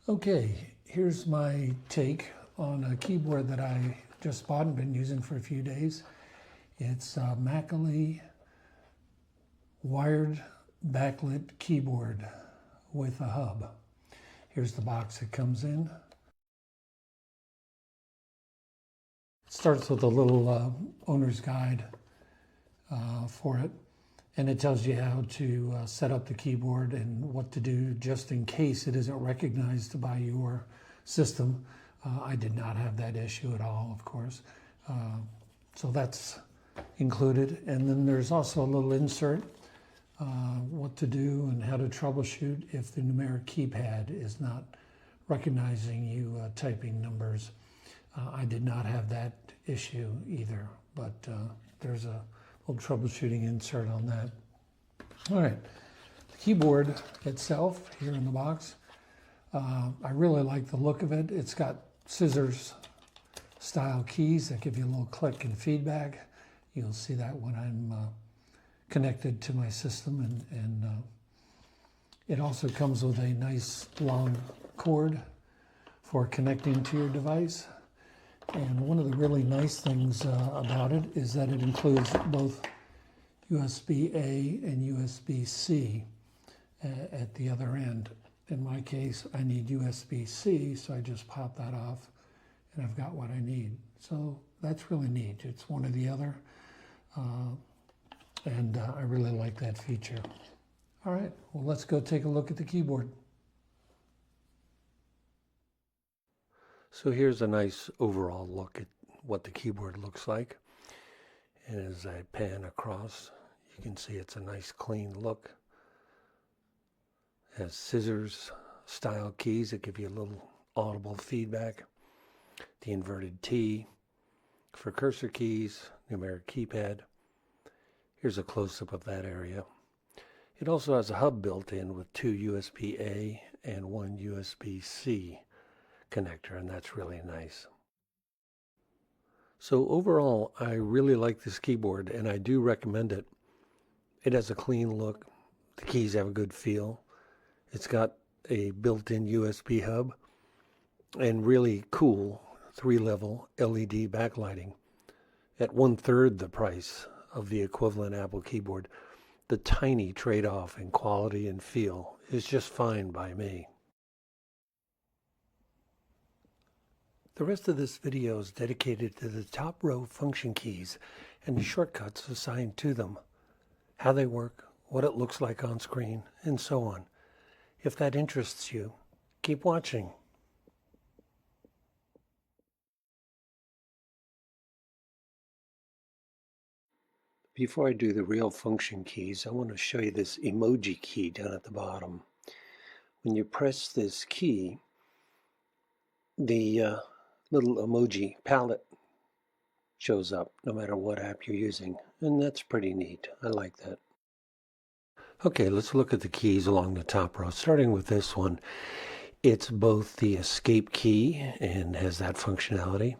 Okay, here's my take on a keyboard that I just bought and been using for a few days. It's a Macally wired backlit keyboard with a hub. Here's the box it comes in. It starts with a little owner's guide for it, and it tells you how to set up the keyboard and what to do just in case it isn't recognized by your system. I did not have that issue at all, of course. So that's included. And then there's also a little insert, what to do and how to troubleshoot if the numeric keypad is not recognizing you typing numbers. I did not have that issue either, but there's a little troubleshooting insert on that. All right, the keyboard itself here in the box, I really like the look of it. It's got scissors style keys that give you a little click and feedback. You'll see that when I'm connected to my system, and it also comes with a nice long cord for connecting to your device. And one of the really nice things about it is that it includes both USB-A and USB-C at the other end. In my case, I need USB-C, so I just pop that off and I've got what I need. So that's really neat. It's one or the other, and I really like that feature. All right, well, let's go take a look at the keyboard. So here's a nice overall look at what the keyboard looks like. And as I pan across, you can see it's a nice clean look. It has scissors style keys that give you a little audible feedback. The inverted T for cursor keys, numeric keypad. Here's a close-up of that area. It also has a hub built in with 2 USB-A and 1 USB-C connector, and that's really nice. So overall, I really like this keyboard, and I do recommend it. It has a clean look. The keys have a good feel. It's got a built-in USB hub and really cool 3-level LED backlighting at 1/3 the price of the equivalent Apple keyboard. The tiny trade-off in quality and feel is just fine by me. The rest of this video is dedicated to the top row function keys and the shortcuts assigned to them, how they work, what it looks like on screen, and so on. If that interests you, keep watching. Before I do the real function keys, I want to show you this emoji key down at the bottom. When you press this key, the little emoji palette shows up no matter what app you're using, and that's pretty neat. I like that. Okay, let's look at the keys along the top row, starting with this one. It's both the escape key and has that functionality,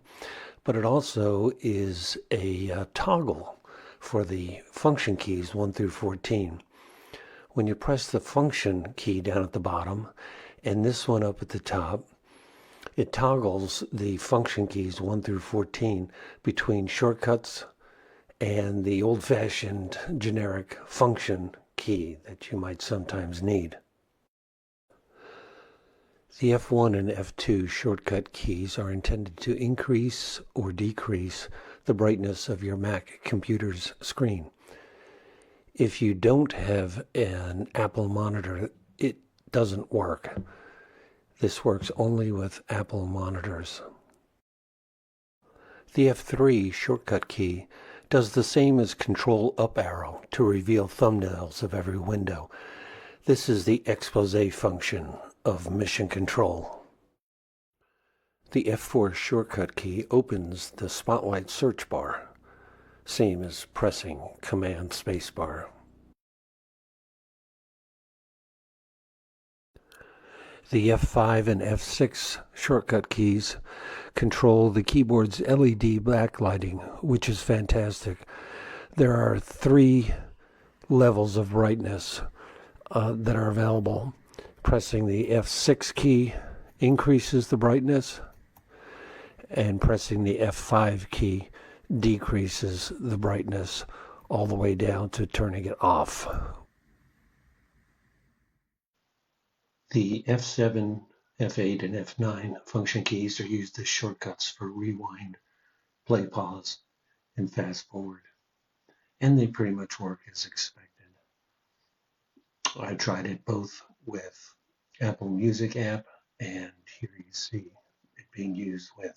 but it also is a toggle for the function keys 1 through 14. When you press the function key down at the bottom and this one up at the top, it toggles the function keys 1 through 14 between shortcuts and the old-fashioned generic function key that you might sometimes need. The F1 and F2 shortcut keys are intended to increase or decrease the brightness of your Mac computer's screen. If you don't have an Apple monitor, it doesn't work. This works only with Apple monitors. The F3 shortcut key does the same as Control Up arrow to reveal thumbnails of every window. This is the expose function of Mission Control. The F4 shortcut key opens the Spotlight search bar, same as pressing Command Spacebar. The F5 and F6 shortcut keys control the keyboard's LED backlighting, which is fantastic. There are 3 levels of brightness that are available. Pressing the F6 key increases the brightness, and pressing the F5 key decreases the brightness all the way down to turning it off. The F7, F8, and F9 function keys are used as shortcuts for rewind, play pause, and fast forward. And they pretty much work as expected. I tried it both with Apple Music app, and here you see it being used with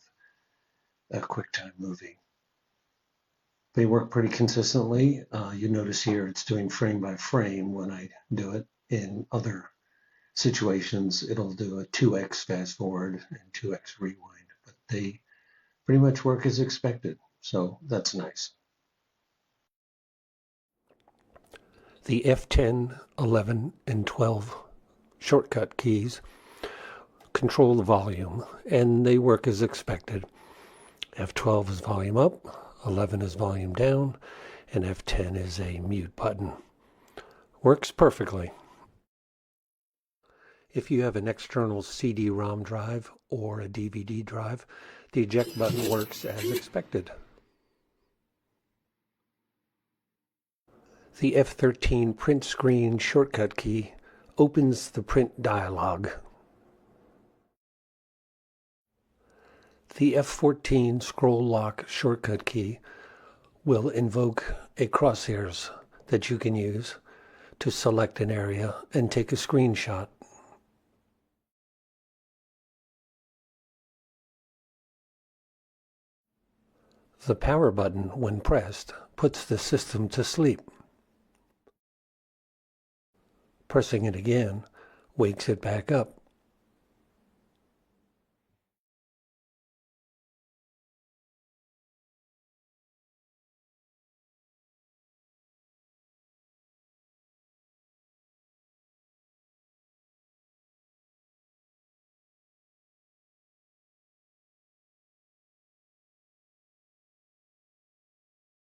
a QuickTime Movie. They work pretty consistently. You notice here it's doing frame by frame when I do it. In other situations, it'll do a 2x fast forward and 2x rewind, but they pretty much work as expected, so that's nice. The F10, 11, and 12 shortcut keys control the volume, and they work as expected. F12 is volume up, 11 is volume down, and F10 is a mute button. Works perfectly. If you have an external CD-ROM drive or a DVD drive, the eject button works as expected. The F13 print screen shortcut key opens the print dialog. The F14 scroll lock shortcut key will invoke a crosshairs that you can use to select an area and take a screenshot. The power button, when pressed, puts the system to sleep. Pressing it again wakes it back up.